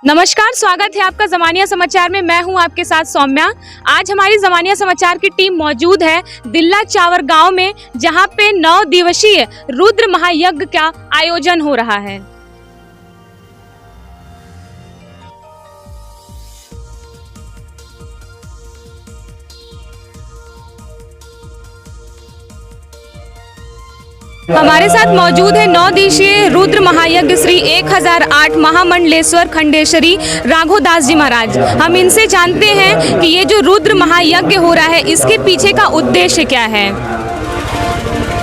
नमस्कार, स्वागत है आपका ज़मानिया समाचार में। मैं हूं आपके साथ सौम्या। आज हमारी ज़मानिया समाचार की टीम मौजूद है दिल्ला चावर गांव में, जहां पे 9 दिवसीय रुद्र महायज्ञ का आयोजन हो रहा है। हमारे साथ मौजूद है 9 दिवसीय रुद्र महायज्ञ श्री 1008 महामंडलेश्वर खंडेश्वरी राघोदास जी महाराज। हम इनसे जानते हैं कि ये जो रुद्र महायज्ञ हो रहा है, इसके पीछे का उद्देश्य क्या है।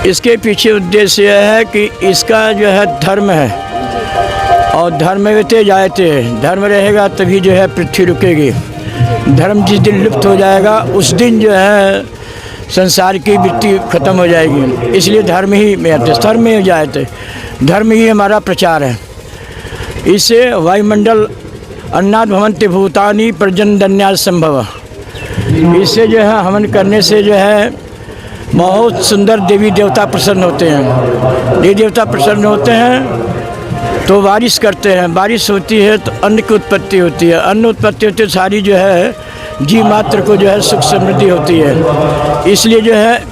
इसके पीछे उद्देश्य यह है कि इसका जो है धर्म है, और धर्म रहते जाते, धर्म रहेगा तभी जो है पृथ्वी रुकेगी। धर्म जिस दिन लुप्त हो जाएगा उस दिन जो है संसार की वृत्ति खत्म हो जाएगी। इसलिए धर्म ही में धर्म में जाते, धर्म ही हमारा प्रचार है। इससे वायुमंडल अन्नाद भवन्ति भूतानि पर्जन्यन्यास संभव। इससे जो है हवन करने से जो है बहुत सुंदर देवी देवता प्रसन्न होते हैं। देवी देवता प्रसन्न होते हैं तो बारिश करते हैं, बारिश होती है तो अन्न की उत्पत्ति होती है, अन्न उत्पत्ति होती है सारी जो है जीव मात्र को जो है सुख समृद्धि होती है। इसलिए जो है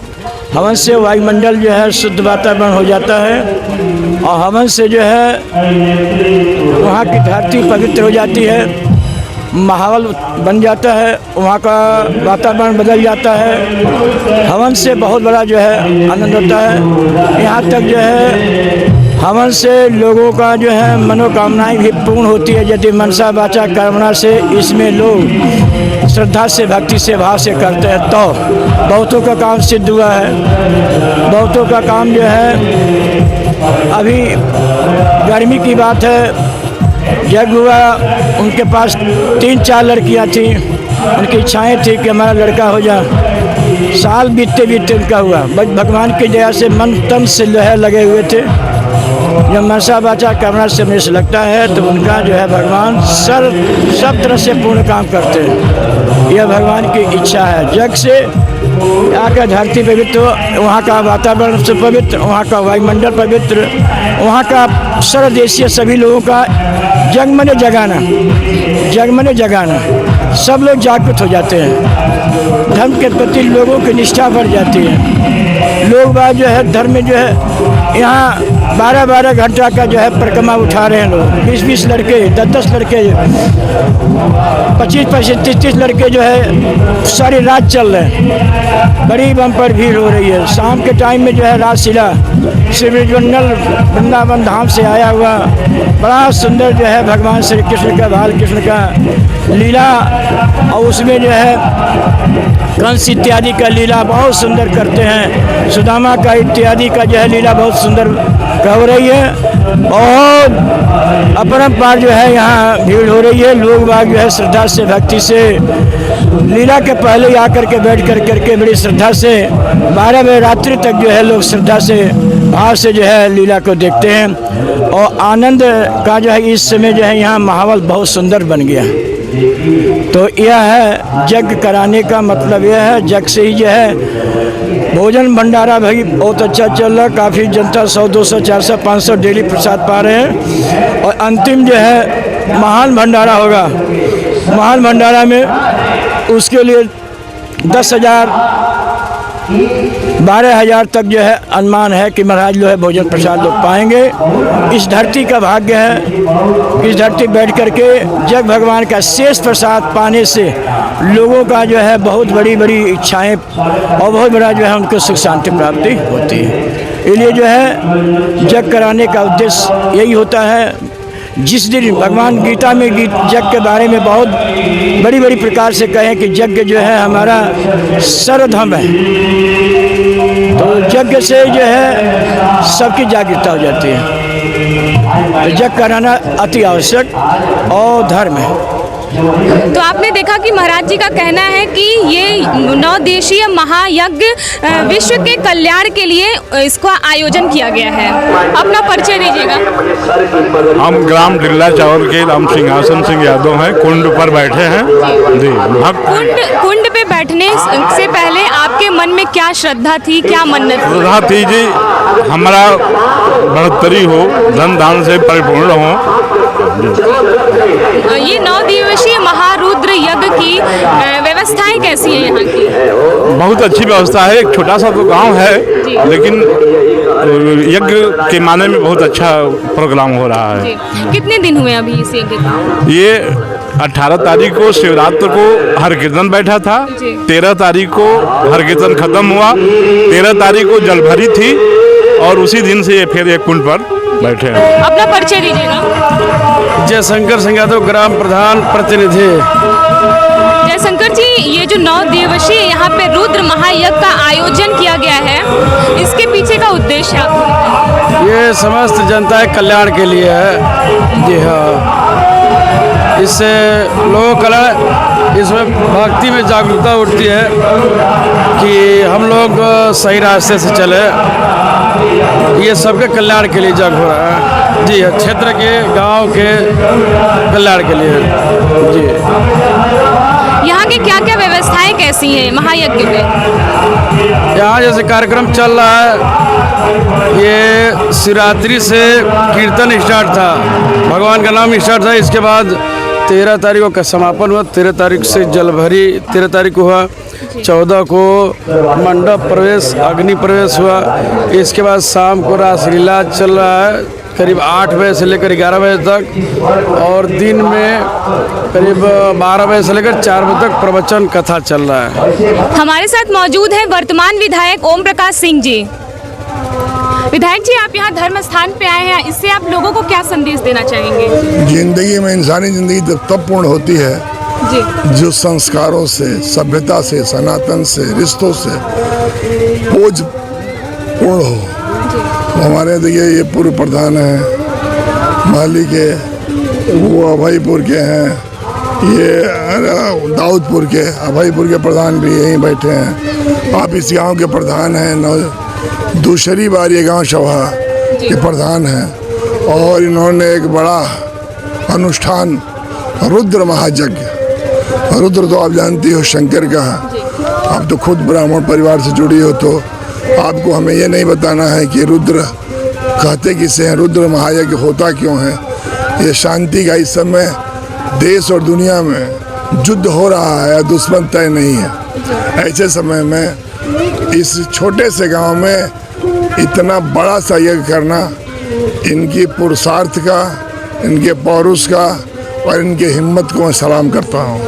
हवन से वायुमंडल जो है शुद्ध वातावरण हो जाता है, और हवन से जो है वहाँ की धरती पवित्र हो जाती है, माहौल बन जाता है, वहाँ का वातावरण बदल जाता है। हवन से बहुत बड़ा जो है आनंद होता है। यहाँ तक जो है हवन से लोगों का जो है मनोकामनाएं भी पूर्ण होती है। यदि मनसा वाचा कर्मणा से इसमें लोग श्रद्धा से भक्ति से भाव से करते हैं तो बहुतों का काम सिद्ध हुआ है। बहुतों का काम जो है, अभी गर्मी की बात है, जग हुआ, उनके पास 3-4 लड़कियां थी, उनकी इच्छाएं थी कि हमारा लड़का हो जाए। साल बीतते बीतते उनका हुआ। भगवान की दया से मन तन से जो है लगे हुए थे। जब मनसा वाचा कर्मणा से मिस लगता है तो उनका जो है भगवान सब तरह से पूर्ण काम करते हैं। यह भगवान की इच्छा है। जग से आकर धरती पवित्र, वहाँ का वातावरण से पवित्र, वहाँ का वायुमंडल पवित्र, वहाँ का सर्वदेशीय सभी लोगों का जगमने जगाना, जगमने जगाना, सब लोग जागृत हो जाते हैं। धर्म के प्रति लोगों की निष्ठा बढ़ जाती है। लोग बात जो है धर्म में जो है यहाँ 12-12 घंटा का जो है परिक्रमा उठा रहे हैं लोग। 20-20 लड़के, 10-10 लड़के, 25-25, 30-30 लड़के जो है सारी रात चल रहे हैं। बड़ी बम्पर भीड़ हो रही है। शाम के टाइम में जो है रासलीला श्री वृंदावन धाम से आया हुआ बड़ा सुंदर जो है भगवान श्री कृष्ण का, बाल कृष्ण का लीला, और उसमें जो है कंस इत्यादि का लीला बहुत सुंदर करते हैं। सुदामा का इत्यादि का जो है लीला बहुत सुंदर हो रही है, और अपरंपार जो है यहाँ भीड़ हो रही है। लोग बाग जो है श्रद्धा से भक्ति से लीला के पहले आकर के बैठ करके बड़ी श्रद्धा से 12 बजे रात्रि तक जो है लोग श्रद्धा से भाव से जो है लीला को देखते हैं। और आनंद का जो है इस समय जो है यहाँ माहौल बहुत सुंदर बन गया। तो यह है यज्ञ कराने का मतलब यह है। यज्ञ से ही जो है भोजन भंडारा भाई बहुत अच्छा चल रहा। काफ़ी जनता 100, 200, 400, 500 डेली प्रसाद पा रहे हैं। और अंतिम जो है महान भंडारा होगा। महान भंडारा में उसके लिए 10,000, 12,000 तक जो है अनुमान है कि महाराज जो है भोजन प्रसाद लोग पाएंगे। इस धरती का भाग्य है। इस धरती बैठ करके जग भगवान का शेष प्रसाद पाने से लोगों का जो है बहुत बड़ी बड़ी इच्छाएं और बहुत बड़ा जो है उनको सुख शांति प्राप्ति होती है। इसलिए जो है जग कराने का उद्देश्य यही होता है। जिस दिन भगवान गीता में यज्ञ के बारे में बहुत बड़ी बड़ी प्रकार से कहें कि यज्ञ जो है हमारा सर्वधर्म है, तो यज्ञ से जो है सबकी जागृतता हो जाती है। तो यज्ञ कराना अति आवश्यक और धर्म है। तो आपने देखा कि महाराज जी का कहना है कि ये 9 दिवसीय महायज्ञ विश्व के कल्याण के लिए इसका आयोजन किया गया है। अपना परिचय दीजिएगा। हम ग्राम दिल्ला चावर के राम सिंहासन सिंह यादव हैं। कुंड पर बैठे हैं जी। कुंड पे बैठने से पहले आपके मन में क्या श्रद्धा थी, क्या मन्नत थी? श्रद्धा थी जी, हमारा बढ़ोतरी हो, धन दान से परिपूर्ण हो, ये 9 दिवसीय महारुद्र यज्ञ की व्यवस्थाएं कैसी हैं यहाँ की? बहुत अच्छी व्यवस्था है। एक छोटा सा तो गांव है, लेकिन यज्ञ के माने में बहुत अच्छा प्रोग्राम हो रहा है। कितने दिन हुए अभी इस यज्ञ को? ये 18 तारीख को शिवरात्रि को हर कीर्तन बैठा था, 13 तारीख को हर कीर्तन खत्म हुआ, 13 तारीख को जलभरी थी और उसी दिन से ये फिर एक कुंड पर बैठे हैं। अपना परिचय दीजिएगा। जयशंकर सिंह यादव, ग्राम प्रधान प्रतिनिधि। जयशंकर जी, ये जो 9 दिवसीय यहाँ पे रुद्र महायज्ञ का आयोजन किया गया है, इसके पीछे का उद्देश्य आपको बताएं। ये समस्त जनता के कल्याण के लिए है। जी हाँ, इससे लोगों का इसमें भक्ति में जागरूकता उठती है कि हम लोग सही रास्ते से चले। ये सबके कल्याण के लिए जग हो रहा है। जी हाँ, क्षेत्र के, गांव के कल्याण के लिए। जी, यहाँ की क्या क्या व्यवस्थाएं कैसी हैं महायज्ञ में? यहाँ जैसे कार्यक्रम चल रहा है, ये शिवरात्रि से कीर्तन स्टार्ट था, भगवान का नाम स्टार्ट था। इसके बाद 13 तारीख को समापन हुआ, 13 तारीख से जलभरी 13 तारीख को हुआ, 14 को मंडप प्रवेश, अग्नि प्रवेश हुआ। इसके बाद शाम को रासलीला चल रहा है करीब 8 बजे से लेकर 11 बजे तक, और दिन में करीब 12 बजे से लेकर 4 बजे तक प्रवचन कथा चल रहा है। हमारे साथ मौजूद हैं वर्तमान विधायक ओम प्रकाश सिंह जी। विधायक जी, आप यहाँ धर्म स्थान पे आए हैं, इससे आप लोगों को क्या संदेश देना चाहेंगे? जिंदगी में, इंसानी जिंदगी तब पूर्ण होती है जी, जो संस्कारों से, सभ्यता से, सनातन से, रिश्तों से बोझ पूर्ण हो। हमारे देखिए ये पूर्व प्रधान है माली के, वो अभयपुर के हैं, ये दाऊदपुर के, अभयपुर के प्रधान भी यहीं बैठे हैं। आप इस गांव के प्रधान हैं, दूसरी बार ये गांव सभा के प्रधान हैं, और इन्होंने एक बड़ा अनुष्ठान रुद्र महायज्ञ, रुद्र तो आप जानती हो शंकर का, आप तो खुद ब्राह्मण परिवार से जुड़ी हो, तो आपको हमें ये नहीं बताना है कि रुद्र कहते किसे हैं, रुद्र महायज्ञ होता क्यों है। ये शांति का इस समय देश और दुनिया में युद्ध हो रहा है, दुश्मन तय नहीं है। ऐसे समय में इस छोटे से गांव में इतना बड़ा सा यज्ञ करना, इनकी पुरुषार्थ का, इनके पौरुष का और इनके हिम्मत को मैं सलाम करता हूँ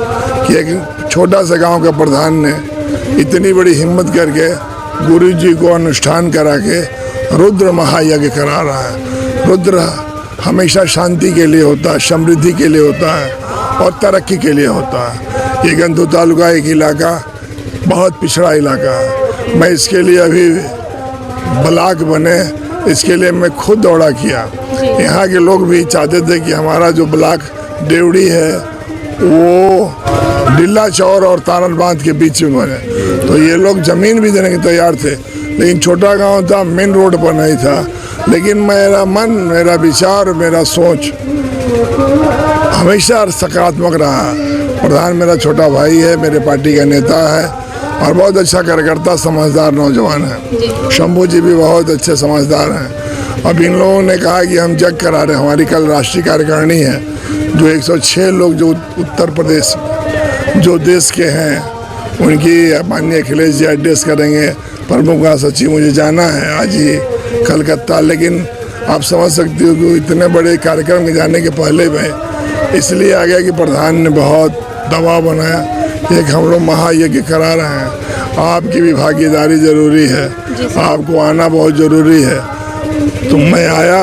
कि एक छोटा सा गांव का प्रधान ने इतनी बड़ी हिम्मत करके गुरु जी को अनुष्ठान करा के रुद्र महायज्ञ करा रहा है। रुद्र हमेशा शांति के लिए होता है, समृद्धि के लिए होता है और तरक्की के लिए होता है। ये गंदू तालुका एक इलाका बहुत पिछड़ा इलाका है। मैं इसके लिए अभी ब्लॉक बने, इसके लिए मैं खुद दौड़ा किया। यहाँ के लोग भी चाहते थे कि हमारा जो ब्लॉक देवड़ी है वो डिल्ला चौर और तारल बांध के बीच में बने, तो ये लोग ज़मीन भी देने के तैयार थे, लेकिन छोटा गांव था, मेन रोड पर नहीं था। लेकिन मेरा मन, मेरा विचार, मेरा सोच हमेशा सकारात्मक रहा। प्रधान मेरा छोटा भाई है, मेरे पार्टी का नेता है और बहुत अच्छा कार्यकर्ता, समझदार नौजवान है। शंभू जी भी बहुत अच्छे समझदार हैं। अब इन लोगों ने कहा कि हम जग करा रहे हैं। हमारी कल राष्ट्रीय कार्यकारिणी है, जो 106 लोग जो उत्तर प्रदेश जो देश के हैं, उनकी माननीय अखिलेश जी एड्रेस करेंगे। प्रमुख महासचिव मुझे जाना है आज ही कलकत्ता, लेकिन आप समझ सकते हो कि इतने बड़े कार्यक्रम के जाने के पहले में इसलिए आ गया कि प्रधान ने बहुत दबाव बनाया। एक हम लोग महायज्ञ करा रहे हैं, आपकी भी भागीदारी जरूरी है, आपको आना बहुत ज़रूरी है। तो मैं आया,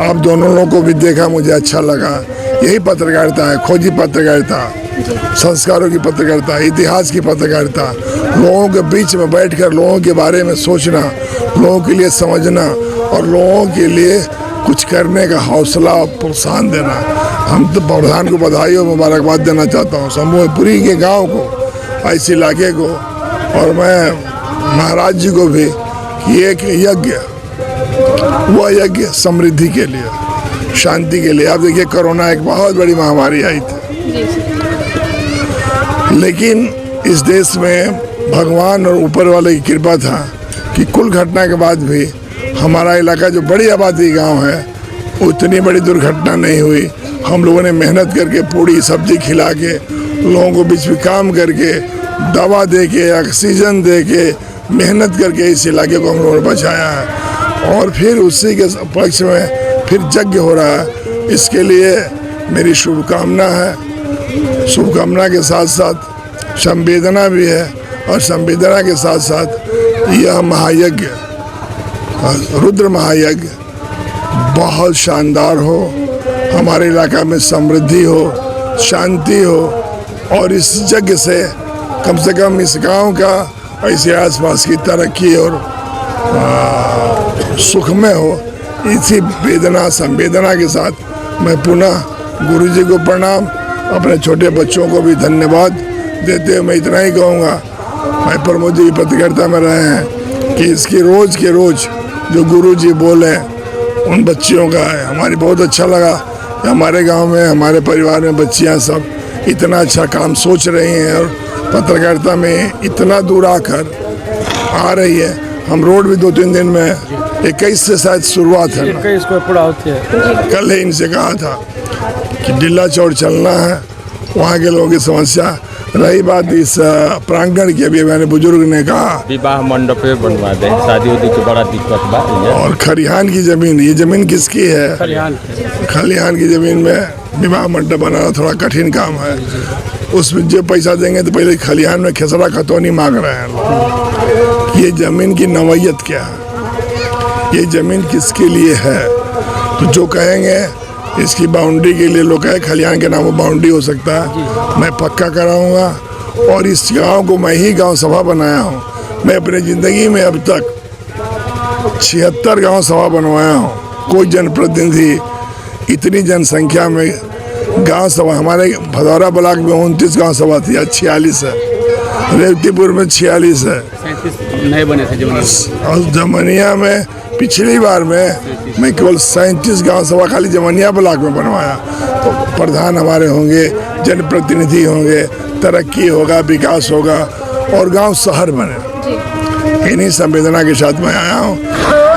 आप दोनों लोगों को भी देखा, मुझे अच्छा लगा। यही पत्रकारिता है, खोजी पत्रकारिता, संस्कारों की पत्रकारिता, इतिहास की पत्रकारिता, लोगों के बीच में बैठकर लोगों के बारे में सोचना, लोगों के लिए समझना और लोगों के लिए कुछ करने का हौसला और प्रोत्साहन देना। हम तो प्रधान को बधाई और मुबारकबाद देना चाहता हूँ, शंभूपुरी के गांव को, इस इलाके को, और मैं महाराज जी को भी कि एक यज्ञ, वह यज्ञ समृद्धि के लिए, शांति के लिए। आप देखिए कोरोना एक बहुत बड़ी महामारी आई थी, लेकिन इस देश में भगवान और ऊपर वाले की कृपा था कि कुल घटना के बाद भी हमारा इलाका जो बड़ी आबादी गांव है, उतनी बड़ी दुर्घटना नहीं हुई। हम लोगों ने मेहनत करके पूरी सब्जी खिला के लोगों को बीच में काम करके दवा दे के ऑक्सीजन दे के मेहनत करके इस इलाके को हम लोगों ने बचाया है। और फिर उसी के पक्ष में फिर यज्ञ हो रहा है। इसके लिए मेरी शुभकामना है। शुभकामना के साथ साथ संवेदना भी है, और संवेदना के साथ साथ यह महायज्ञ, रुद्र महायज्ञ बहुत शानदार हो, हमारे इलाका में समृद्धि हो, शांति हो, और इस यज्ञ से कम इस गांव का, ऐसे आसपास की तरक्की और सुखमय हो। इसी वेदना संवेदना के साथ मैं पुनः गुरुजी को प्रणाम, अपने छोटे बच्चों को भी धन्यवाद देते हुए मैं इतना ही कहूँगा, मैं प्रमोद जी की पत्रकारिता में रहे हैं कि इसकी रोज़ के रोज़ जो गुरुजी बोले उन बच्चियों का है। हमारी बहुत अच्छा लगा कि हमारे गांव में, हमारे परिवार में बच्चियां सब इतना अच्छा काम सोच रही हैं और पत्रकारिता में इतना दूर आकर आ रही है। हम रोड भी 2-3 दिन में 21 से शायद शुरुआत है, 21 को पूरा होती है। कल ही इनसे कहा था कि डिल्ला चौड़ चलना है, वहाँ के लोगों की समस्या। रही बात इस प्रांगण की, अभी मैंने बुजुर्ग ने कहा विवाह मंडप पे बनवा दे, शादी उदी के बड़ा दिक्कत बा। और खलिहान की जमीन, ये जमीन किसकी है? खलिहान की जमीन में विवाह मंडप बनाना थोड़ा कठिन काम है। उसमें जो पैसा देंगे तो पहले खलिहान में खेसरा खतौनी मांग रहे हैं लोग। ये जमीन की नवैयत क्या है? ये जमीन किसके लिए है? तो जो कहेंगे इसकी बाउंड्री के लिए, लोग कहे खलिहान के नाम पर बाउंड्री हो सकता है, मैं पक्का कराऊंगा। और इस गांव को मैं ही गांव सभा बनाया हूं। मैं अपनी ज़िंदगी में अब तक 76 गांव सभा बनवाया हूं। कोई जनप्रतिनिधि इतनी जनसंख्या में गांव सभा, हमारे भदौरा ब्लॉक में 29 गांव सभा थी, आज 46 है। रेवतीपुर में 46 है, नए बने थे और जमनिया में पिछली बार में मैं केवल 37 गांव सभा खाली जमनिया ब्लॉक में बनवाया। तो प्रधान हमारे होंगे, जनप्रतिनिधि होंगे, तरक्की होगा, विकास होगा और गांव शहर बने। इन्हीं संवेदना के साथ मैं आया हूँ।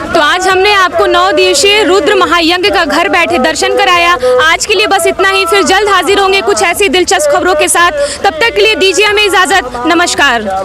तो आज हमने आपको 9 दिवसीय रुद्र महायज्ञ का घर बैठे दर्शन कराया। आज के लिए बस इतना ही, फिर जल्द हाजिर होंगे कुछ ऐसी दिलचस्प खबरों के साथ। तब तक के लिए दीजिए हमें इजाज़त। नमस्कार।